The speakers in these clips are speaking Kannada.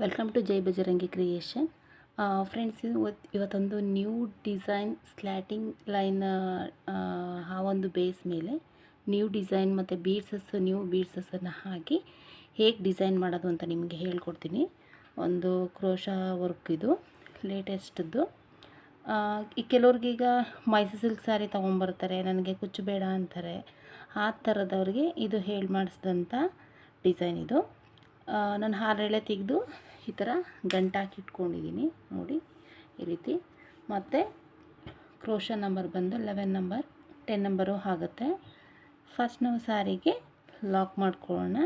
Welcome to Jai Bajrangi creation. Friends, ಇವತ್ತೊಂದು ನ್ಯೂ ಡಿಸೈನ್ ಸ್ಲ್ಯಾಟಿಂಗ್ ಲೈನ್ ಆ ಒಂದು ಬೇಸ್ ಮೇಲೆ ನ್ಯೂ ಡಿಸೈನ್ ಮತ್ತು ನ್ಯೂ ಬೀಡ್ಸಸ್ಸನ್ನು ಹಾಕಿ ಹೇಗೆ ಡಿಸೈನ್ ಮಾಡೋದು ಅಂತ ನಿಮಗೆ ಹೇಳ್ಕೊಡ್ತೀನಿ. ಒಂದು ಕ್ರೋಶಾ ವರ್ಕ್ ಇದು ಲೇಟೆಸ್ಟ್ದು. ಈ ಕೆಲವ್ರಿಗೀಗ ಮೈಸೂರು ಸಿಲ್ಕ್ ಸ್ಯಾರಿ ತೊಗೊಂಬರ್ತಾರೆ, ನನಗೆ ಕುಚ್ಚು ಬೇಡ ಅಂತಾರೆ. ಆ ಥರದವ್ರಿಗೆ ಇದು ಹೇಳಿ ಮಾಡಿಸಿದಂಥ ಡಿಸೈನ್ ಇದು. ನಾನು ಹಾರೆಳೆ ತೆಗೆದು ಈ ಥರ ಗಂಟಾಕಿ ಇಟ್ಕೊಂಡಿದ್ದೀನಿ ನೋಡಿ, ಈ ರೀತಿ. ಮತ್ತು ಕ್ರೋಶಾ ನಂಬರ್ ಬಂದು 11 ನಂಬರ್, 10 ನಂಬರು ಆಗುತ್ತೆ. ಫಸ್ಟ್ ನಾವು ಸ್ಯಾರಿಗೆ ಲಾಕ್ ಮಾಡ್ಕೊಳ್ಳೋಣ.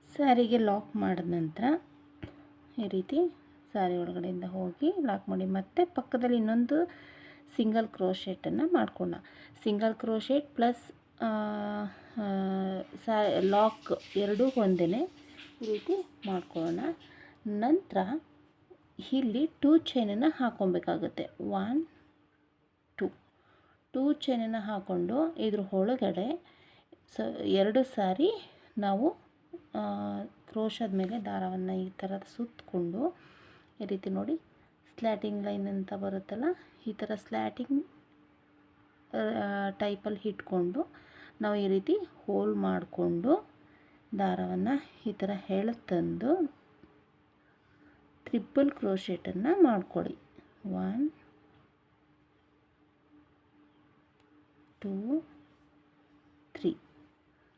ಸ್ಯಾರಿಗೆ ಲಾಕ್ ಮಾಡಿದ ನಂತರ ಈ ರೀತಿ ಸ್ಯಾರಿ ಒಳಗಡೆಯಿಂದ ಹೋಗಿ ಲಾಕ್ ಮಾಡಿ, ಮತ್ತು ಪಕ್ಕದಲ್ಲಿ ಇನ್ನೊಂದು ಸಿಂಗಲ್ ಕ್ರೋಶೆಟನ್ನು ಮಾಡ್ಕೊಳ್ಳೋಣ. ಸಿಂಗಲ್ ಕ್ರೋಶೆಟ್ ಪ್ಲಸ್ ಲಾಕ್ ಎರಡೂ ಒಂದೇ ಈ ರೀತಿ ಮಾಡ್ಕೊಳ್ಳೋಣ. ನಂತರ ಇಲ್ಲಿ 2 ಚೈನನ್ನು ಹಾಕ್ಕೊಬೇಕಾಗುತ್ತೆ. 1 2 ಚೈನನ್ನು ಹಾಕ್ಕೊಂಡು ಇದ್ರ ಒಳಗಡೆ ಎರಡು ಸಾರಿ ನಾವು ಕ್ರೋಶದ ಮೇಲೆ ದಾರವನ್ನು ಈ ಥರ ಸುತ್ತಕೊಂಡು ಈ ರೀತಿ ನೋಡಿ, ಸ್ಲ್ಯಾಟಿಂಗ್ ಲೈನ್ ಅಂತ ಬರುತ್ತಲ್ಲ, ಈ ಥರ ಸ್ಲ್ಯಾಟಿಂಗ್ ಟೈಪಲ್ಲಿ ಇಟ್ಕೊಂಡು ನಾವು ಈ ರೀತಿ ಹೋಲ್ ಮಾಡಿಕೊಂಡು ದಾರವನ್ನು ಈ ಥರ ಎಳೆತಂದು ಟ್ರಿಪಲ್ ಕ್ರೋಶೆಟನ್ನು ಮಾಡ್ಕೊಳ್ಳಿ. 1 2 3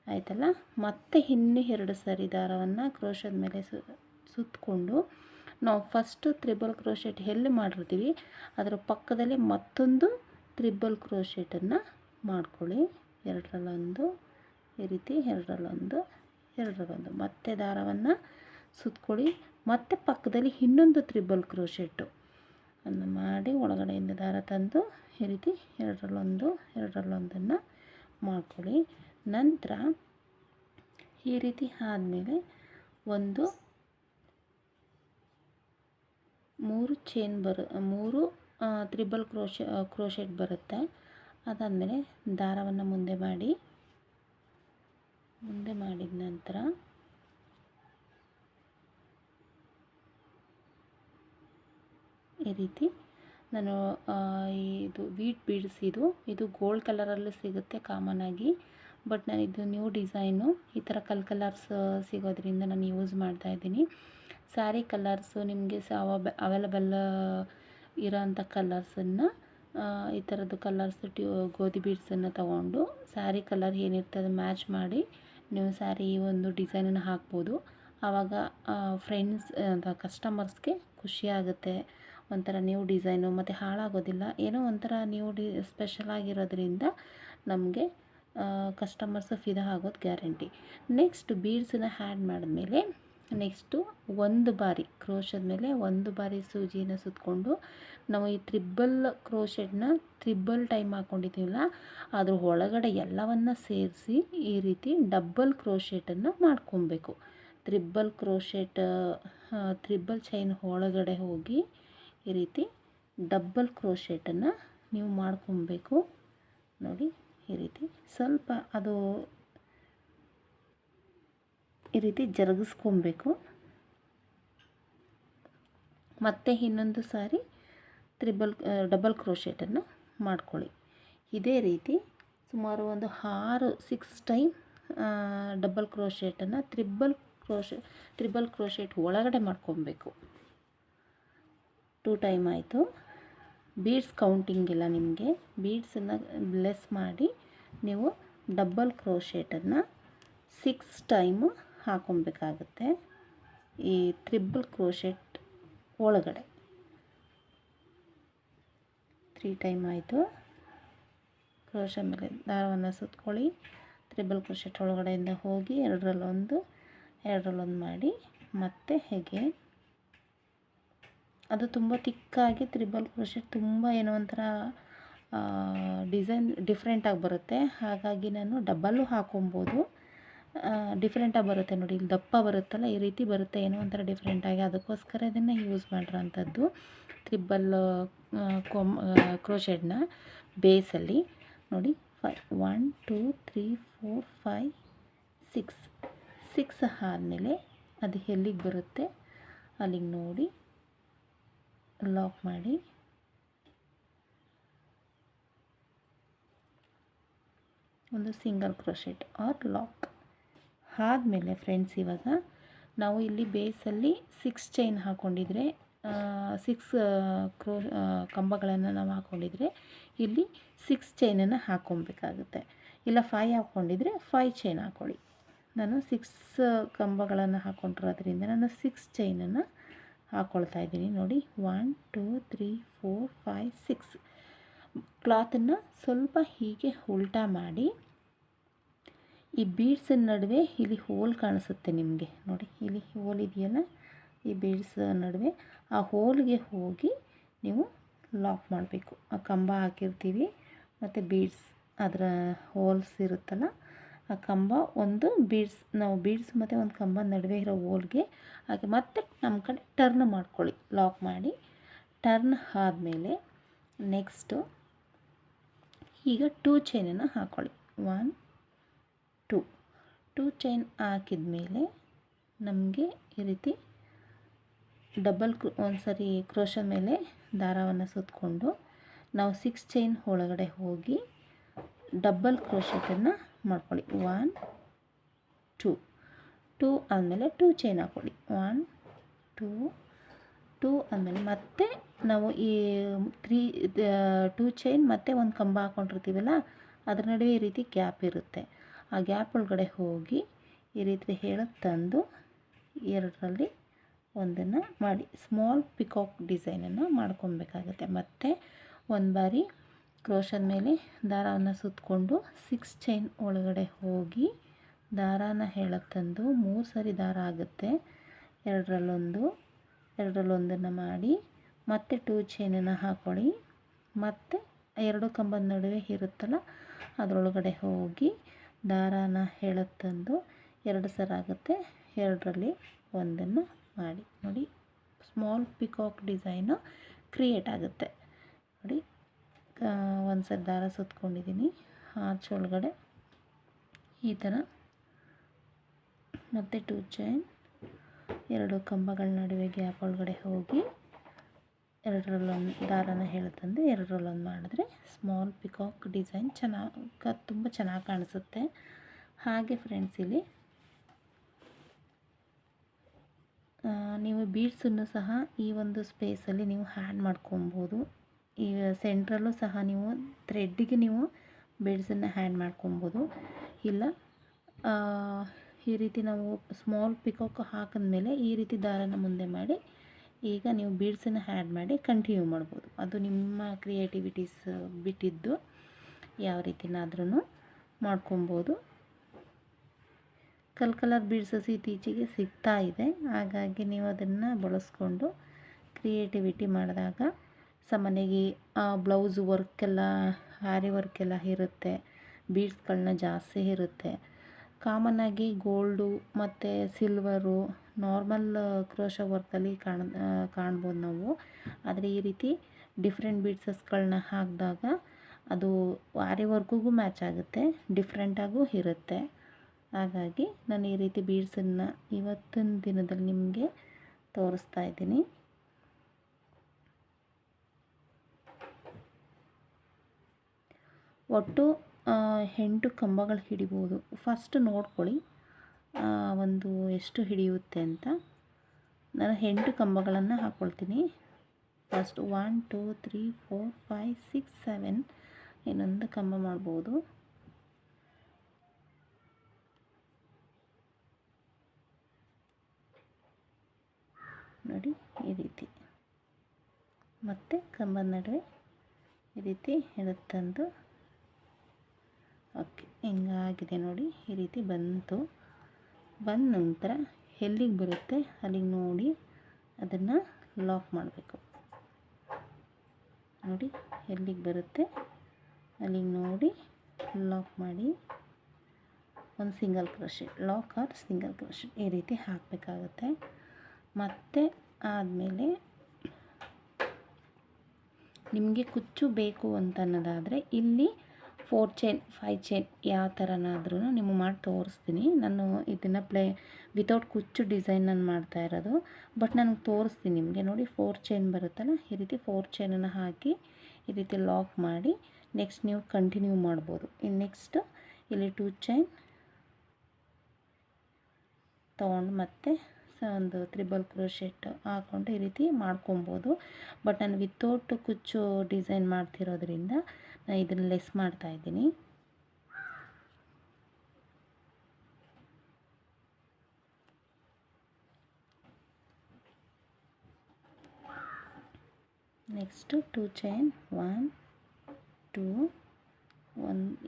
ಆಯ್ತಲ್ಲ. ಮತ್ತೆ ಇನ್ನೂ 2 ಸಾರಿ ದಾರವನ್ನು ಕ್ರೋಶದ ಮೇಲೆ ಸುತ್ತಕೊಂಡು ನಾವು ಫಸ್ಟು ತ್ರಿಬಲ್ ಕ್ರೋಶೆಟ್ ಎಲ್ಲಿ ಮಾಡಿರ್ತೀವಿ ಅದರ ಪಕ್ಕದಲ್ಲಿ ಮತ್ತೊಂದು ತ್ರಿಬಲ್ ಕ್ರೋಶೆಟನ್ನು ಮಾಡ್ಕೊಳ್ಳಿ. ಎರಡರಲ್ಲೊಂದು ಈ ರೀತಿ, ಎರಡರಲ್ಲೊಂದು ಮತ್ತೆ ದಾರವನ್ನು ಸುತ್ತಕೊಳ್ಳಿ. ಮತ್ತು ಪಕ್ಕದಲ್ಲಿ ಇನ್ನೊಂದು ತ್ರಿಬಲ್ ಕ್ರೋಶೆಟ್ಟು ಅನ್ನು ಮಾಡಿ ಒಳಗಡೆಯಿಂದ ದಾರ ತಂದು ಈ ರೀತಿ ಎರಡರಲ್ಲೊಂದನ್ನು ಮಾಡ್ಕೊಳ್ಳಿ. ನಂತರ ಈ ರೀತಿ ಆದಮೇಲೆ ಒಂದು 3 ಚೈನ್ ಮೂರು ತ್ರಿಬಲ್ ಕ್ರೋಶೆಟ್ ಬರುತ್ತೆ. ಅದಾದಮೇಲೆ ದಾರವನ್ನು ಮುಂದೆ ಮಾಡಿದ ನಂತರ ಈ ರೀತಿ ನಾನು ಇದು ವೀಟ್ ಬೀಡ್ಸ್ ಇದು ಗೋಲ್ಡ್ ಕಲರಲ್ಲಿ ಸಿಗುತ್ತೆ ಕಾಮನ್ ಆಗಿ. ಬಟ್ ನಾನು ಇದು ನ್ಯೂ ಡಿಸೈನು, ಈ ಥರ ಕಲರ್ಸ್ ಸಿಗೋದ್ರಿಂದ ನಾನು ಯೂಸ್ ಮಾಡ್ತಾಯಿದ್ದೀನಿ. ಸ್ಯಾರಿ ಕಲರ್ಸು ನಿಮಗೆ ಅವೈಲಬಲ್ ಇರೋಂಥ ಕಲರ್ಸನ್ನು ಈ ಥರದ್ದು ಗೋಧಿ ಬೀಡ್ಸನ್ನು ತೊಗೊಂಡು ಸ್ಯಾರಿ ಕಲರ್ ಏನಿರ್ತದೆ ಮ್ಯಾಚ್ ಮಾಡಿ ನೀವು ಸ್ಯಾರಿ ಒಂದು ಡಿಸೈನನ್ನು ಹಾಕ್ಬೋದು. ಆವಾಗ ಫ್ರೆಂಡ್ಸ್ ಕಸ್ಟಮರ್ಸ್ಗೆ ಖುಷಿಯಾಗುತ್ತೆ. ಒಂಥರ ನ್ಯೂ ಡಿಸೈನು ಮತ್ತು ಹಾಳಾಗೋದಿಲ್ಲ, ಏನೋ ಒಂಥರ ಸ್ಪೆಷಲ್ ಆಗಿರೋದ್ರಿಂದ ನಮಗೆ ಕಸ್ಟಮರ್ಸು ಫಿದಾ ಆಗೋದು ಗ್ಯಾರಂಟಿ. ನೆಕ್ಸ್ಟ್ ಬೀಡ್ಸನ್ನು ಆ್ಯಡ್ ಮಾಡಿದ್ಮೇಲೆ ನೆಕ್ಸ್ಟು ಒಂದು ಬಾರಿ ಕ್ರೋಶದ ಮೇಲೆ ಒಂದು ಬಾರಿ ಸೂಜಿನ ಸುತ್ತಕೊಂಡು ನಾವು ಈ ತ್ರಿಬಲ್ ಕ್ರೋಶೆಟ್ನ ಟೈಮ್ ಹಾಕ್ಕೊಂಡಿದ್ದೀವಲ್ಲ ಅದ್ರ ಒಳಗಡೆ ಎಲ್ಲವನ್ನು ಸೇರಿಸಿ ಈ ರೀತಿ ಡಬ್ಬಲ್ ಕ್ರೋಶೆಟನ್ನು ಮಾಡ್ಕೊಬೇಕು. ತ್ರಿಬಲ್ ಚೈನ್ ಒಳಗಡೆ ಹೋಗಿ ಈ ರೀತಿ ಡಬ್ಬಲ್ ಕ್ರೋಶೆಟನ್ನು ನೀವು ಮಾಡ್ಕೊಬೇಕು ನೋಡಿ. ಈ ರೀತಿ ಸ್ವಲ್ಪ ಅದು ಈ ರೀತಿ ಜರುಗಿಸ್ಕೊಬೇಕು. ಮತ್ತು ಇನ್ನೊಂದು ಸಾರಿ ಡಬಲ್ ಕ್ರೋಶೆಟನ್ನು ಮಾಡ್ಕೊಳ್ಳಿ. ಇದೇ ರೀತಿ ಸುಮಾರು ಒಂದು 6 ಟೈಮ್ ಡಬಲ್ ಕ್ರೋಶೆಟನ್ನು ತ್ರಿಬಲ್ ಕ್ರೋಶೆಟ್ ಒಳಗಡೆ ಮಾಡ್ಕೊಬೇಕು. 2 ಟೈಮ್ ಆಯಿತು. ಬೀಡ್ಸ್ ಕೌಂಟಿಂಗ್ ಇಲ್ಲ, ನಿಮಗೆ ಬೀಡ್ಸನ್ನು ಲೆಸ್ ಮಾಡಿ ನೀವು ಡಬಲ್ ಕ್ರೋಶೆಟನ್ನು 6 ಟೈಮು ಹಾಕೊಬೇಕಾಗುತ್ತೆ ಈ ತ್ರಿಬಲ್ ಕ್ರೋಶೆಟ್ ಒಳಗಡೆ. 3 ಟೈಮ್ ಆಯಿತು. ಕ್ರೋಶ ಮೇಲೆ ದಾರವನ್ನು ಸುತ್ತಕೊಳ್ಳಿ, ತ್ರಿಬಲ್ ಕ್ರೋಶೆಟ್ ಒಳಗಡೆಯಿಂದ ಹೋಗಿ ಎರಡರಲ್ಲೊಂದು ಮಾಡಿ ಮತ್ತೆ ಹೇಗೆ ಅದು ತುಂಬ ತಿಕ್ಕಾಗಿ ತ್ರಿಬಲ್ ಕ್ರೋಶೆಟ್ ತುಂಬ ಏನೋ ಒಂಥರ ಡಿಸೈನ್ ಡಿಫ್ರೆಂಟಾಗಿ ಬರುತ್ತೆ. ಹಾಗಾಗಿ ನಾನು ಡಬ್ಬಲ್ಲು ಹಾಕೊಬೋದು, ಡಿಫ್ರೆಂಟಾಗಿ ಬರುತ್ತೆ ನೋಡಿ. ಇಲ್ಲಿ ದಪ್ಪ ಬರುತ್ತಲ್ಲ, ಈ ರೀತಿ ಬರುತ್ತೆ ಏನೋ ಒಂಥರ ಡಿಫ್ರೆಂಟಾಗಿ. ಅದಕ್ಕೋಸ್ಕರ ಇದನ್ನು ಯೂಸ್ ಮಾಡಿರೋಂಥದ್ದು ತ್ರಿಬಲ್ ಕ್ರೋಶೆಟ್ನ ಬೇಸಲ್ಲಿ ನೋಡಿ. 1 2 3 4 5 ಸಿಕ್ಸ್ ಆದಮೇಲೆ ಅದು ಎಲ್ಲಿಗೆ ಬರುತ್ತೆ ಅಲ್ಲಿಗೆ ನೋಡಿ ಲಾಕ್ ಮಾಡಿ ಒಂದು ಸಿಂಗಲ್ ಕ್ರೋಶೆಟ್ ಆರ್ ಲಾಕ್ ಆದಮೇಲೆ ಫ್ರೆಂಡ್ಸ್, ಇವಾಗ ನಾವು ಇಲ್ಲಿ ಬೇಸಲ್ಲಿ 6 ಚೈನ್ ಹಾಕ್ಕೊಂಡಿದ್ರೆ 6 ಕಂಬಗಳನ್ನು ನಾವು ಹಾಕ್ಕೊಂಡಿದ್ರೆ ಇಲ್ಲಿ 6 ಚೈನನ್ನು ಹಾಕ್ಕೊಬೇಕಾಗುತ್ತೆ. ಇಲ್ಲ 5 ಹಾಕ್ಕೊಂಡಿದ್ರೆ 5 ಚೈನ್ ಹಾಕ್ಕೊಳ್ಳಿ. ನಾನು 6 ಕಂಬಗಳನ್ನು ಹಾಕ್ಕೊಂಡಿರೋದ್ರಿಂದ ನಾನು 6 ಚೈನನ್ನು ಹಾಕ್ಕೊಳ್ತಾ ಇದ್ದೀನಿ. ನೋಡಿ 1 2 3 4 5 6. ಕ್ಲಾತನ್ನು ಸ್ವಲ್ಪ ಹೀಗೆ ಉಲ್ಟಾ ಮಾಡಿ ಈ ಬೀಡ್ಸಿನ ನಡುವೆ ಇಲ್ಲಿ ಹೋಲ್ ಕಾಣಿಸುತ್ತೆ ನಿಮಗೆ. ನೋಡಿ ಇಲ್ಲಿ ಹೋಲ್ ಇದೆಯಲ್ಲ, ಈ ಬೀಡ್ಸ್ ನಡುವೆ ಆ ಹೋಲ್ಗೆ ಹೋಗಿ ನೀವು ಲಾಕ್ ಮಾಡಬೇಕು. ಆ ಕಂಬ ಹಾಕಿರ್ತೀವಿ ಮತ್ತು ಬೀಡ್ಸ್ ಅದರ ಹೋಲ್ಸ್ ಇರುತ್ತಲ್ಲ, ಆ ಕಂಬ ಒಂದು ಬೀಡ್ಸ್, ನಾವು ಬೀಡ್ಸ್ ಮತ್ತು ಒಂದು ಕಂಬ ನಡುವೆ ಇರೋ ಹೋಲ್ಗೆ ಹಾಗೆ ಮತ್ತೆ ನಮ್ಮ ಕಡೆ ಟರ್ನ್ ಮಾಡ್ಕೊಳ್ಳಿ. ಲಾಕ್ ಮಾಡಿ ಟರ್ನ್ ಆದಮೇಲೆ ನೆಕ್ಸ್ಟು ಈಗ 2 ಚೈನನ್ನು ಹಾಕ್ಕೊಳ್ಳಿ. 1 2 ಚೈನ್ ಹಾಕಿದ ಮೇಲೆ ನಮಗೆ ಈ ರೀತಿ ಒಂದು ಸರಿ ಕ್ರೋಶದ ಮೇಲೆ ದಾರವನ್ನು ಸುತ್ತಕೊಂಡು ನಾವು 6 ಚೈನ್ ಒಳಗಡೆ ಹೋಗಿ ಡಬಲ್ ಕ್ರೋಶೆಟನ್ನು ಮಾಡ್ಕೊಳ್ಳಿ. 1 2 ಆದಮೇಲೆ 2 ಚೈನ್ ಹಾಕ್ಕೊಳ್ಳಿ. 1 2 ಆದಮೇಲೆ ಮತ್ತೆ ನಾವು ಈ 2 ಚೈನ್ ಮತ್ತು ಒಂದು ಕಂಬ ಹಾಕ್ಕೊಂಡಿರ್ತೀವಲ್ಲ, ಅದ್ರ ನಡುವೆ ಈ ರೀತಿ ಗ್ಯಾಪ್ ಇರುತ್ತೆ. ಆ ಗ್ಯಾಪ್ ಒಳಗಡೆ ಹೋಗಿ ಈ ರೀತಿ ಹೇಳಕ್ಕೆ ತಂದು ಎರಡರಲ್ಲಿ ಒಂದನ್ನು ಮಾಡಿ ಸ್ಮಾಲ್ ಪಿಕಾಕ್ ಡಿಸೈನನ್ನು ಮಾಡ್ಕೊಬೇಕಾಗತ್ತೆ. ಮತ್ತು ಒಂದು ಬಾರಿ ಕ್ರೋಶದ ಮೇಲೆ ದಾರವನ್ನು ಸುತ್ತಕೊಂಡು 6 ಚೈನ್ ಒಳಗಡೆ ಹೋಗಿ ದಾರಾನ ಹೇಳಕ್ಕೆ ತಂದು 3 ಸರಿ ದಾರ ಆಗುತ್ತೆ. ಎರಡರಲ್ಲೊಂದನ್ನು ಮಾಡಿ ಮತ್ತೆ 2 ಚೈನನ್ನು ಹಾಕ್ಕೊಳ್ಳಿ. ಮತ್ತು 2 ಕಂಬದ ನಡುವೆ ಇರುತ್ತಲ್ಲ ಅದರೊಳಗಡೆ ಹೋಗಿ ದಾರಾನ ಹೇಳಕ್ಕೆ ತಂದು 2 ಸರ ಆಗುತ್ತೆ, ಎರಡರಲ್ಲಿ ಒಂದನ್ನು ಮಾಡಿ. ನೋಡಿ ಸ್ಮಾಲ್ ಪಿಕಾಕ್ ಡಿಸೈನು ಕ್ರಿಯೇಟ್ ಆಗುತ್ತೆ. ನೋಡಿ ಒಂದು ಸರಿ ದಾರ ಸುತ್ಕೊಂಡಿದ್ದೀನಿ, ಆಚೆ ಒಳಗಡೆ ಈ ಥರ ಮತ್ತು 2 ಚೈನ್ 2 ಕಂಬಗಳ ನಡುವೆ ಗ್ಯಾಪ್ ಒಳಗಡೆ ಹೋಗಿ ಎರಡರಲ್ಲೊಂದು ದಾರನ ಹೇಳ್ತಂದು ಎರಡರಲ್ಲೊಂದು ಮಾಡಿದ್ರೆ ಸ್ಮಾಲ್ ಪಿಕಾಕ್ ಡಿಸೈನ್ ತುಂಬ ಚೆನ್ನಾಗಿ ಕಾಣಿಸುತ್ತೆ. ಹಾಗೆ ಫ್ರೆಂಡ್ಸ್, ಇಲ್ಲಿ ನೀವು ಬೀಡ್ಸನ್ನು ಸಹ ಈ ಒಂದು ಸ್ಪೇಸಲ್ಲಿ ನೀವು ಹ್ಯಾಡ್ ಮಾಡ್ಕೊಬೋದು. ಈ ಸೆಂಟ್ರಲ್ಲೂ ಸಹ ನೀವು ಥ್ರೆಡ್ಡಿಗೆ ನೀವು ಬೀಡ್ಸನ್ನು ಹ್ಯಾಡ್ ಮಾಡ್ಕೊಬೋದು. ಇಲ್ಲ ಈ ರೀತಿ ನಾವು ಸ್ಮಾಲ್ ಪಿಕಾಕ್ ಹಾಕಿದ್ಮೇಲೆ ಈ ರೀತಿ ದಾರನ ಮುಂದೆ ಮಾಡಿ ಈಗ ನೀವು ಬೀಡ್ಸನ್ನು ಹ್ಯಾಡ್ ಮಾಡಿ ಕಂಟಿನ್ಯೂ ಮಾಡ್ಬೋದು. ಅದು ನಿಮ್ಮ ಕ್ರಿಯೇಟಿವಿಟೀಸ್ ಬಿಟ್ಟಿದ್ದು, ಯಾವ ರೀತಿನಾದ್ರೂ ಮಾಡ್ಕೊಬೋದು. ಕಲರ್ ಬೀಡ್ಸಸ್ ಇತ್ತೀಚೆಗೆ ಸಿಗ್ತಾ ಇದೆ, ಹಾಗಾಗಿ ನೀವು ಅದನ್ನು ಬಳಸ್ಕೊಂಡು ಕ್ರಿಯೇಟಿವಿಟಿ ಮಾಡಿದಾಗ ಸಾಮಾನ್ಯವಾಗಿ ಬ್ಲೌಸ್ ವರ್ಕೆಲ್ಲ ಆರಿ ವರ್ಕೆಲ್ಲ ಇರುತ್ತೆ, ಬೀಡ್ಸ್ಗಳನ್ನ ಜಾಸ್ತಿ ಇರುತ್ತೆ. ಕಾಮನ್ನಾಗಿ ಗೋಲ್ಡು ಮತ್ತು ಸಿಲ್ವರು ನಾರ್ಮಲ್ ಕ್ರೋಶ ವರ್ಕಲ್ಲಿ ಕಾಣ್ಬೋದು ನಾವು. ಆದರೆ ಈ ರೀತಿ ಡಿಫ್ರೆಂಟ್ ಬೀಡ್ಸಸ್ಗಳನ್ನ ಹಾಕಿದಾಗ ಅದು ಆರಿ ವರ್ಕಿಗೂ ಮ್ಯಾಚ್ ಆಗುತ್ತೆ, ಡಿಫ್ರೆಂಟಾಗೂ ಇರುತ್ತೆ. ಹಾಗಾಗಿ ನಾನು ಈ ರೀತಿ ಬೀಡ್ಸನ್ನು ಇವತ್ತಿನ ದಿನದಲ್ಲಿ ನಿಮಗೆ ತೋರಿಸ್ತಾ ಇದ್ದೀನಿ. ಒಟ್ಟು 8 ಕಂಬಗಳು ಹಿಡಿಬೋದು. ಫಸ್ಟ್ ನೋಡ್ಕೊಳ್ಳಿ ಒಂದು ಎಷ್ಟು ಹಿಡಿಯುತ್ತೆ ಅಂತ. ನಾನು 8 ಕಂಬಗಳನ್ನು ಹಾಕ್ಕೊಳ್ತೀನಿ. ಫಸ್ಟ್ 1 2 3 4 5 6 7 ಇನ್ನೊಂದು ಕಂಬ ಮಾಡ್ಬೋದು. ನೋಡಿ ಈ ರೀತಿ ಮತ್ತು ಕಂಬದ ನಡುವೆ ಈ ರೀತಿ ಎಳೆತಂದು ಓಕೆ ಹಿಂಗಾಗಿದೆ ನೋಡಿ. ಈ ರೀತಿ ಬಂದ ನಂತರ ಎಲ್ಲಿಗೆ ಬರುತ್ತೆ ಅಲ್ಲಿಗೆ ನೋಡಿ ಅದನ್ನು ಲಾಕ್ ಮಾಡಬೇಕು. ನೋಡಿ ಎಲ್ಲಿಗೆ ಬರುತ್ತೆ ಅಲ್ಲಿಗೆ ನೋಡಿ ಲಾಕ್ ಮಾಡಿ ಒಂದು single crochet, lock or single crochet ಈ ರೀತಿ ಹಾಕಬೇಕಾಗುತ್ತೆ. ಮತ್ತು ಆದಮೇಲೆ ನಿಮಗೆ ಕುಚ್ಚು ಬೇಕು ಅಂತ ಅನ್ನೋದಾದರೆ ಇಲ್ಲಿ 4 ಚೈನ್ 5 ಚೈನ್ ಯಾವ ಥರನಾದ್ರೂ ನಿಮಗೆ ಮಾಡಿ ತೋರಿಸ್ತೀನಿ. ನಾನು ಇದನ್ನು ವಿತೌಟ್ ಕುಚ್ಚು ಡಿಸೈನ್ ನಾನು ಮಾಡ್ತಾ ಇರೋದು, ಬಟ್ ನನಗೆ ತೋರಿಸ್ತೀನಿ ನಿಮಗೆ. ನೋಡಿ 4 ಚೈನ್ ಬರುತ್ತಲ್ಲ, ಈ ರೀತಿ 4 ಚೈನನ್ನು ಹಾಕಿ ಈ ರೀತಿ ಲಾಕ್ ಮಾಡಿ ನೆಕ್ಸ್ಟ್ ನೀವು ಕಂಟಿನ್ಯೂ ಮಾಡ್ಬೋದು. ಇನ್ನು ನೆಕ್ಸ್ಟ್ ಇಲ್ಲಿ 2 ಚೈನ್ ತೊಗೊಂಡು ಮತ್ತೆ ಒಂದು ತ್ರಿಬಲ್ ಕ್ರೋಶೆಟ್ ಹಾಕ್ಕೊಂಡು ಈ ರೀತಿ ಮಾಡ್ಕೊಬೋದು. ಬಟ್ ನಾನು ವಿತೌಟ್ ಕುಚ್ಚು ಡಿಸೈನ್ ಮಾಡ್ತಿರೋದ್ರಿಂದ ನಾನು ಇದನ್ನು ಲೆಸ್ ಮಾಡ್ತಾಯಿದ್ದೀನಿ. ನೆಕ್ಸ್ಟು 2 ಚೈನ್ 1 2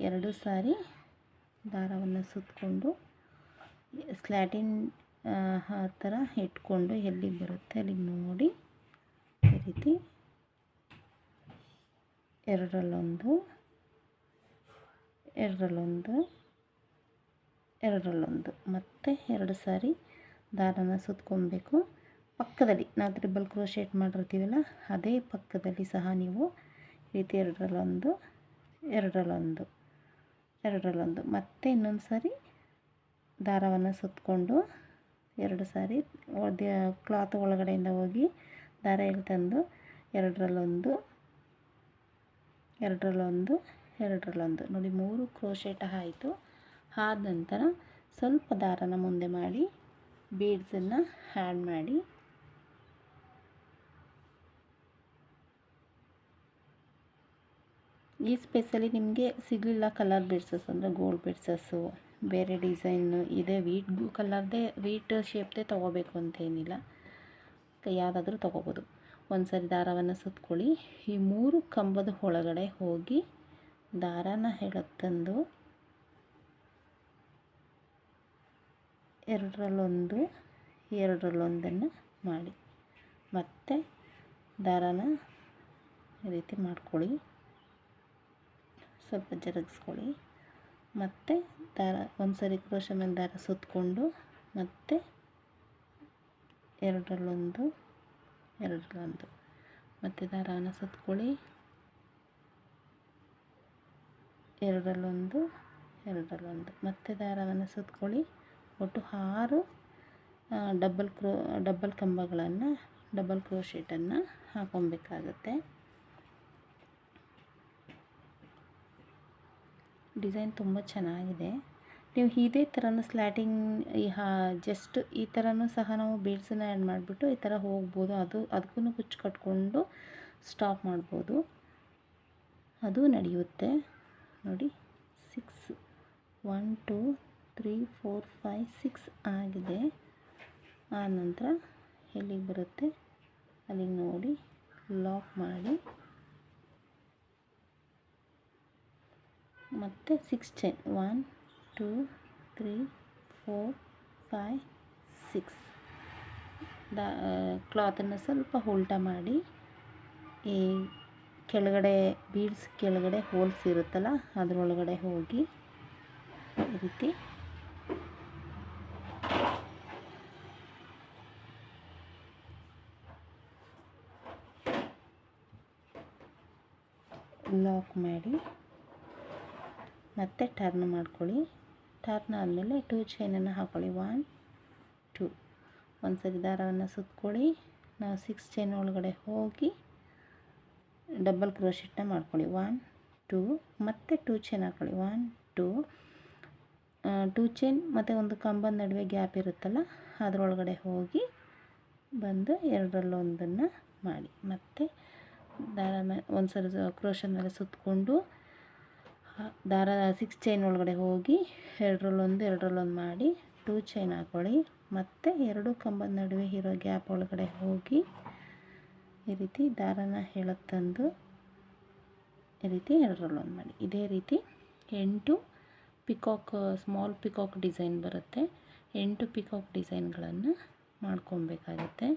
2 ಸಾರಿ ದಾರವನ್ನು ಸುತ್ತಕೊಂಡು ಸ್ಲ್ಯಾಟಿನ್ ಆ ಥರ ಇಟ್ಕೊಂಡು ಎಲ್ಲಿಗೆ ಬರುತ್ತೆ ಅಲ್ಲಿಗೆ ನೋಡಿ ಈ ರೀತಿ ಎರಡರಲ್ಲೊಂದು ಮತ್ತೆ 2 ಸಾರಿ ದಾರನ ಸುತ್ಕೊಬೇಕು. ಪಕ್ಕದಲ್ಲಿ ನಾವು ತ್ರಿಬಲ್ ಕ್ರೋಶೆಟ್ ಮಾಡಿರ್ತೀವಲ್ಲ ಅದೇ ಪಕ್ಕದಲ್ಲಿ ಸಹ ನೀವು ಈ ರೀತಿ ಎರಡರಲ್ಲೊಂದು ಮತ್ತೆ ಇನ್ನೊಂದು ಸಾರಿ ದಾರವನ್ನು ಸುತ್ತಕೊಂಡು 2 ಸಾರಿ ಕ್ಲಾತ್ ಒಳಗಡೆಯಿಂದ ಹೋಗಿ ದಾರ ಎಳ್ತಂದು ಎರಡರಲ್ಲೊಂದು ನೋಡಿ 3 ಕ್ರೋಶೆಟ್ ಆಯಿತು. ಆದ ನಂತರ ಸ್ವಲ್ಪ ದಾರನ ಮುಂದೆ ಮಾಡಿ ಬೀಡ್ಸನ್ನು ಆ್ಯಡ್ ಮಾಡಿ ಈ ಸ್ಪೇಸಲ್ಲಿ ನಿಮಗೆ ಸಿಗಲಿಲ್ಲ ಕಲರ್ ಬೀಡ್ಸಸ್ ಅಂದರೆ ಗೋಲ್ಡ್ ಬೀಡ್ಸಸ್ಸು ಬೇರೆ ಡಿಸೈನು ಇದೆ, ವೀಟ್ ಶೇಪ್ದೇ ತೊಗೋಬೇಕು ಅಂತೇನಿಲ್ಲ, ಯಾವುದಾದ್ರೂ ತೊಗೋಬೋದು. ಒಂದು ಸಾರಿ ದಾರವನ್ನು ಸುತ್ಕೊಳ್ಳಿ. ಈ 3 ಕಂಬದ ಒಳಗಡೆ ಹೋಗಿ ದಾರನ ಎಳೆತಂದು ಎರಡರಲ್ಲೊಂದನ್ನು ಮಾಡಿ ಮತ್ತೆ ದಾರನ ಈ ರೀತಿ ಮಾಡ್ಕೊಳ್ಳಿ, ಸ್ವಲ್ಪ ಜರುಗಿಸ್ಕೊಳ್ಳಿ. ಮತ್ತು ದಾರ ಒಂದು ಸಾರಿ ಕ್ರೋಶೆ ಮೇಲೆ ದಾರ ಸುತ್ತಕೊಂಡು ಮತ್ತೆ ಎರಡರಲ್ಲೊಂದು ಮತ್ತು ದಾರವನ್ನು ಸುತ್ಕೊಳ್ಳಿ, ಎರಡರಲ್ಲೊಂದು ಮತ್ತೆ ದಾರವನ್ನು ಸುತ್ಕೊಳ್ಳಿ. ಒಟ್ಟು 6 ಡಬಲ್ ಕಂಬಗಳನ್ನು ಡಬಲ್ ಕ್ರೋಶೆಟನ್ನು ಹಾಕೊಬೇಕಾಗುತ್ತೆ. ಡಿಸೈನ್ ತುಂಬ ಚೆನ್ನಾಗಿದೆ. ನೀವು ಇದೇ ಥರನೂ ಸ್ಲ್ಯಾಟಿಂಗ್ ಜಸ್ಟ್ ಈ ಥರನೂ ಸಹ ನಾವು ಬೀಡ್ಸನ್ನು ಆ್ಯಡ್ ಮಾಡಿಬಿಟ್ಟು ಈ ಥರ ಹೋಗ್ಬೋದು. ಅದಕ್ಕೂ ಕುಚ್ಚು ಕಟ್ಕೊಂಡು ಸ್ಟಾಪ್ ಮಾಡ್ಬೋದು, ಅದು ನಡೆಯುತ್ತೆ. ನೋಡಿ 6 1 2 3 4 5 6 ಆಗಿದೆ. ಆನಂತರ ಎಲ್ಲಿಗೆ ಬರುತ್ತೆ ಅಲ್ಲಿಗೆ ನೋಡಿ ಲಾಕ್ ಮಾಡಿ ಮತ್ತು 6 ಚೈನ್ 1 2 3 4 5 6 ಕ್ಲಾತನ್ನು ಸ್ವಲ್ಪ ಉಲ್ಟಾ ಮಾಡಿ ಈ ಕೆಳಗಡೆ ಬೀಡ್ಸ್ ಕೆಳಗಡೆ ಹೋಲ್ಸ್ ಇರುತ್ತಲ್ಲ ಅದರೊಳಗಡೆ ಹೋಗಿ ಈ ರೀತಿ ಲಾಕ್ ಮಾಡಿ ಮತ್ತೆ ಟರ್ನ್ ಮಾಡ್ಕೊಳ್ಳಿ. ಟರ್ನ್ ಆದಮೇಲೆ 2 ಚೈನನ್ನು ಹಾಕ್ಕೊಳ್ಳಿ. 1 2 ಒಂದು ಸರಿ ದಾರವನ್ನು ಸುತ್ಕೊಳ್ಳಿ. ನಾವು 6 ಚೈನ್ ಒಳಗಡೆ ಹೋಗಿ ಡಬಲ್ ಕ್ರೋಶೆಟ್ನ ಮಾಡ್ಕೊಳ್ಳಿ. 1 2 ಮತ್ತೆ 2 ಚೈನ್ ಹಾಕ್ಕೊಳ್ಳಿ. 1 2 ಚೈನ್ ಮತ್ತು ಒಂದು ಕಂಬದ ನಡುವೆ ಗ್ಯಾಪ್ ಇರುತ್ತಲ್ಲ ಅದರೊಳಗಡೆ ಹೋಗಿ ಬಂದು ಎರಡರಲ್ಲೊಂದನ್ನು ಮಾಡಿ ಮತ್ತೆ ದಾರ ಒಂದು ಸರಿ ಕ್ರೋಶನ್ ಮೇಲೆ ಸುತ್ತಕೊಂಡು ದಾರ 6 ಚೈನ್ ಒಳಗಡೆ ಹೋಗಿ ಎರಡರಲ್ಲೊಂದು ಮಾಡಿ 2 ಚೈನ್ ಹಾಕ್ಕೊಳ್ಳಿ. ಮತ್ತು 2 ಕಂಬದ ನಡುವೆ ಇರೋ ಗ್ಯಾಪ್ ಒಳಗಡೆ ಹೋಗಿ ಈ ರೀತಿ ದಾರನ ಎಳೆತಂದು ಈ ರೀತಿ ಎರಡರಲ್ಲೊಂದು ಮಾಡಿ. ಇದೇ ರೀತಿ 8 ಪಿಕಾಕ್ ಸ್ಮಾಲ್ ಪಿಕಾಕ್ ಡಿಸೈನ್ ಬರುತ್ತೆ. 8 ಪಿಕಾಕ್ ಡಿಸೈನ್ಗಳನ್ನು ಮಾಡ್ಕೊಬೇಕಾಗುತ್ತೆ.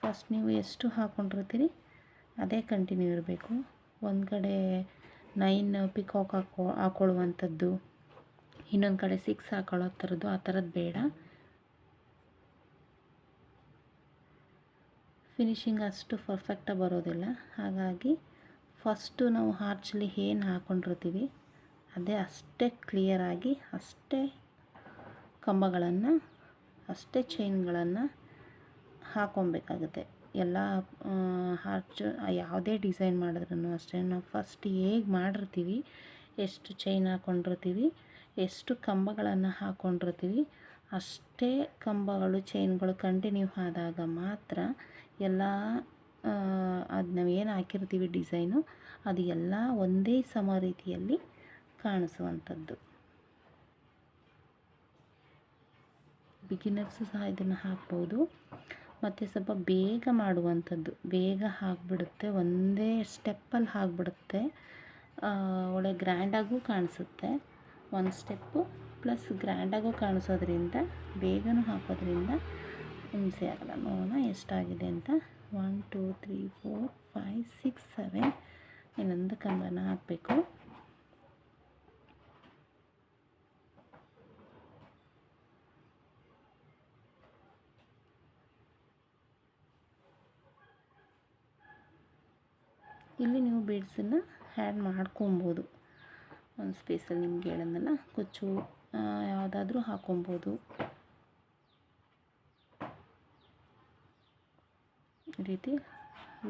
ಫಸ್ಟ್ ನೀವು ಎಷ್ಟು ಹಾಕ್ಕೊಂಡಿರ್ತೀರಿ ಅದೇ ಕಂಟಿನ್ಯೂ ಇರಬೇಕು. ಒಂದು ಕಡೆ 9 ಪಿಕಾಕ್ ಹಾಕೊಳ್ಳುವಂಥದ್ದು, ಇನ್ನೊಂದು ಕಡೆ 6 ಹಾಕೊಳ್ಳೋ ಥರದ್ದು ಆ ಥರದ್ದು ಬೇಡ. ಫಿನಿಶಿಂಗ್ ಅಷ್ಟು ಪರ್ಫೆಕ್ಟಾಗಿ ಬರೋದಿಲ್ಲ. ಹಾಗಾಗಿ ಫಸ್ಟು ನಾವು ಆರ್ಚಲ್ಲಿ ಏನು ಹಾಕ್ಕೊಂಡಿರ್ತೀವಿ ಅದೇ ಅಷ್ಟೇ ಕ್ಲಿಯರಾಗಿ ಅಷ್ಟೇ ಕಂಬಗಳನ್ನು ಅಷ್ಟೇ ಚೈನ್ಗಳನ್ನು ಹಾಕ್ಕೊಬೇಕಾಗುತ್ತೆ. ಎಲ್ಲ ಆರ್ಚ್ ಯಾವುದೇ ಡಿಸೈನ್ ಮಾಡಿದ್ರೂ ಅಷ್ಟೇ ನಾವು ಫಸ್ಟ್ ಹೇಗೆ ಮಾಡಿರ್ತೀವಿ, ಎಷ್ಟು ಚೈನ್ ಹಾಕ್ಕೊಂಡಿರ್ತೀವಿ, ಎಷ್ಟು ಕಂಬಗಳನ್ನು ಹಾಕ್ಕೊಂಡಿರ್ತೀವಿ ಅಷ್ಟೇ ಕಂಬಗಳು ಚೈನ್ಗಳು ಕಂಟಿನ್ಯೂ ಆದಾಗ ಮಾತ್ರ ಎಲ್ಲ ಅದು ನಾವೇನು ಹಾಕಿರ್ತೀವಿ ಡಿಸೈನು ಅದು ಎಲ್ಲ ಒಂದೇ ಸಮ ರೀತಿಯಲ್ಲಿ ಕಾಣಿಸುವಂಥದ್ದು. ಬಿಗಿನರ್ಸು ಸಹ ಇದನ್ನು ಹಾಕ್ಬೋದು. ಮತ್ತು ಸ್ವಲ್ಪ ಬೇಗ ಮಾಡುವಂಥದ್ದು, ಬೇಗ ಆಗಿಬಿಡುತ್ತೆ, ಒಂದೇ ಸ್ಟೆಪ್ಪಲ್ಲಿ ಆಗಿಬಿಡುತ್ತೆ, ಒಳ್ಳೆ ಗ್ರ್ಯಾಂಡಾಗೂ ಕಾಣಿಸುತ್ತೆ. ಒಂದು ಸ್ಟೆಪ್ಪು ಪ್ಲಸ್ ಗ್ರ್ಯಾಂಡಾಗೂ ಕಾಣಿಸೋದ್ರಿಂದ ಬೇಗನೂ ಹಾಕೋದ್ರಿಂದ ಹಿಂಸೆ ಆಗಲ್ಲ. ನೋಡೋಣ ಎಷ್ಟಾಗಿದೆ ಅಂತ. 1 2 3 4 5 6 7 ಇನ್ನೊಂದು ಕಂಬನ ಹಾಕಬೇಕು. ಇಲ್ಲಿ ನೀವು ಬೀಡ್ಸನ್ನು ಆ್ಯಡ್ ಮಾಡ್ಕೊಬೋದು. ಒಂದು ಸ್ಪೇಸಲ್ಲಿ ನಿಮ್ಗೆ ಹೇಳೋದಲ್ಲ, ಕುಚ್ಚು ಯಾವುದಾದ್ರೂ ಹಾಕ್ಕೊಬೋದು. ಈ ರೀತಿ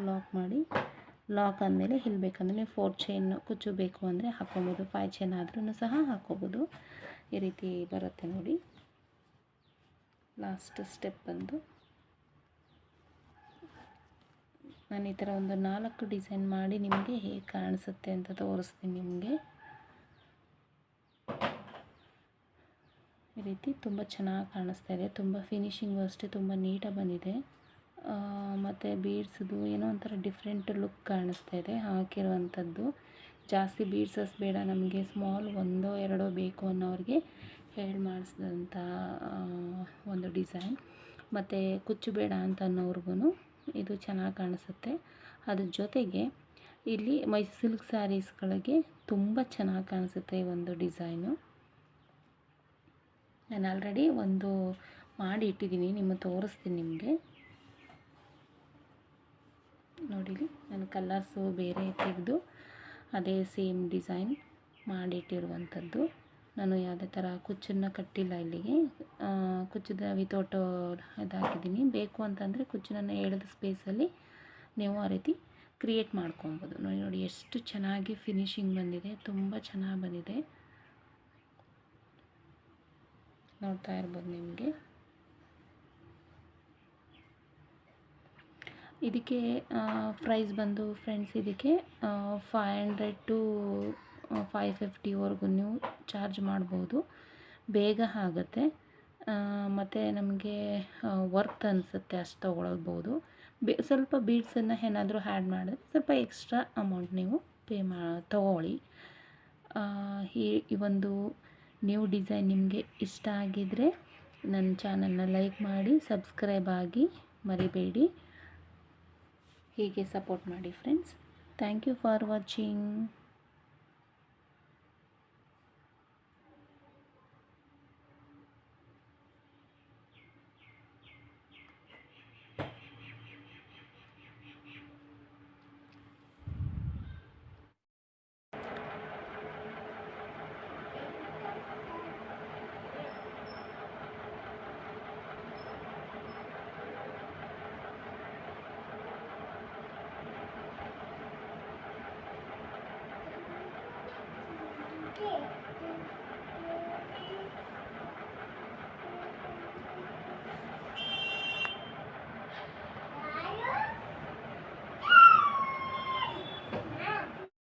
ಲಾಕ್ ಮಾಡಿ, ಲಾಕ್ ಆದಮೇಲೆ ಇಲ್ಲಿ ಬೇಕಂದರೆ ನೀವು 4 ಚೈನ್ ಕುಚ್ಚು ಬೇಕು ಅಂದರೆ ಹಾಕ್ಕೊಬೋದು, 5 ಚೈನ್ ಆದ್ರೂ ಸಹ ಹಾಕ್ಕೊಬೋದು. ಈ ರೀತಿ ಬರುತ್ತೆ ನೋಡಿ. ಲಾಸ್ಟ್ ಸ್ಟೆಪ್ ಬಂದು ನಾನು ಈ ಥರ ಒಂದು 4 ಡಿಸೈನ್ ಮಾಡಿ ನಿಮಗೆ ಹೇಗೆ ಕಾಣಿಸುತ್ತೆ ಅಂತ ತೋರಿಸ್ತೀನಿ ನಿಮಗೆ. ಈ ರೀತಿ ತುಂಬ ಚೆನ್ನಾಗಿ ಕಾಣಿಸ್ತಾ ಇದೆ, ತುಂಬ ಫಿನಿಶಿಂಗು ಅಷ್ಟೇ ತುಂಬ ನೀಟಾಗಿ ಬಂದಿದೆ. ಮತ್ತು ಬೀಡ್ಸ್ದು ಏನೋ ಒಂಥರ ಡಿಫ್ರೆಂಟ್ ಲುಕ್ ಕಾಣಿಸ್ತಾ ಇದೆ ಹಾಕಿರುವಂಥದ್ದು. ಜಾಸ್ತಿ ಬೀಡ್ಸಸ್ ಬೇಡ ನಮಗೆ, ಸ್ಮಾಲ್ 1 2 ಬೇಕು ಅನ್ನೋರಿಗೆ ಹೇಳಿ ಮಾಡಿಸಿದಂಥ ಒಂದು ಡಿಸೈನ್. ಮತ್ತು ಕುಚ್ಚು ಬೇಡ ಅಂತ ಅನ್ನೋರ್ಗು ಇದು ಚೆನ್ನಾಗಿ ಕಾಣಿಸುತ್ತೆ. ಅದ್ರ ಜೊತೆಗೆ ಇಲ್ಲಿ ಮೈಸೂರು ಸಿಲ್ಕ್ ಸ್ಯಾರೀಸ್ಗಳಿಗೆ ತುಂಬ ಚೆನ್ನಾಗಿ ಕಾಣಿಸುತ್ತೆ ಈ ಒಂದು ಡಿಸೈನು. ನಾನು ಆಲ್ರೆಡಿ ಒಂದು ಮಾಡಿ ಇಟ್ಟಿದ್ದೀನಿ, ನಿಮಗೆ ತೋರಿಸ್ತೀನಿ ನಿಮಗೆ. ನೋಡಿಲಿ, ನಾನು ಕಲರ್ಸು ಬೇರೆ ತೆಗೆದು ಅದೇ ಸೇಮ್ ಡಿಸೈನ್ ಮಾಡಿಟ್ಟಿರುವಂಥದ್ದು. ನಾನು ಯಾವುದೇ ಥರ ಕುಚ್ಚನ್ನು ಕಟ್ಟಿಲ್ಲ ಇಲ್ಲಿಗೆ, ಕುಚ್ಚದ ವಿತೌಟ್ ಇದಾಕಿದ್ದೀನಿ. ಬೇಕು ಅಂತಂದರೆ ಕುಚ್ಚನ್ನು ಎಳೆದ ಸ್ಪೇಸಲ್ಲಿ ನೀವು ಆ ರೀತಿ ಕ್ರಿಯೇಟ್ ಮಾಡ್ಕೊಬೋದು. ನೋಡಿ ಎಷ್ಟು ಚೆನ್ನಾಗಿ ಫಿನಿಶಿಂಗ್ ಬಂದಿದೆ, ತುಂಬ ಚೆನ್ನಾಗಿ ಬಂದಿದೆ, ನೋಡ್ತಾ ಇರ್ಬೋದು ನಿಮಗೆ. ಇದಕ್ಕೆ ಪ್ರೈಸ್ ಬಂದು ಫ್ರೆಂಡ್ಸ್, ಇದಕ್ಕೆ 500 to 550ವರೆಗೂ ನೀವು ಚಾರ್ಜ್ ಮಾಡ್ಬೋದು. ಬೇಗ ಆಗುತ್ತೆ, ಮತ್ತು ನಮಗೆ ವರ್ತ್ ಅನಿಸುತ್ತೆ ಅಷ್ಟು ತೊಗೊಳ್ಬೋದು. ಸ್ವಲ್ಪ ಬೀಡ್ಸನ್ನು ಏನಾದರೂ ಆ್ಯಡ್ ಮಾಡಿದ್ರೆ ಸ್ವಲ್ಪ ಎಕ್ಸ್ಟ್ರಾ ಅಮೌಂಟ್ ನೀವು ಪೇ ತೊಗೊಳ್ಳಿ. ಈ ಒಂದು ನ್ಯೂ ಡಿಸೈನ್ ನಿಮಗೆ ಇಷ್ಟ ಆಗಿದರೆ ನನ್ನ ಚಾನಲ್ನ ಲೈಕ್ ಮಾಡಿ, ಸಬ್ಸ್ಕ್ರೈಬ್ ಆಗಿ ಮರಿಬೇಡಿ. ಹೀಗೆ ಸಪೋರ್ಟ್ ಮಾಡಿ friends. Thank you for watching.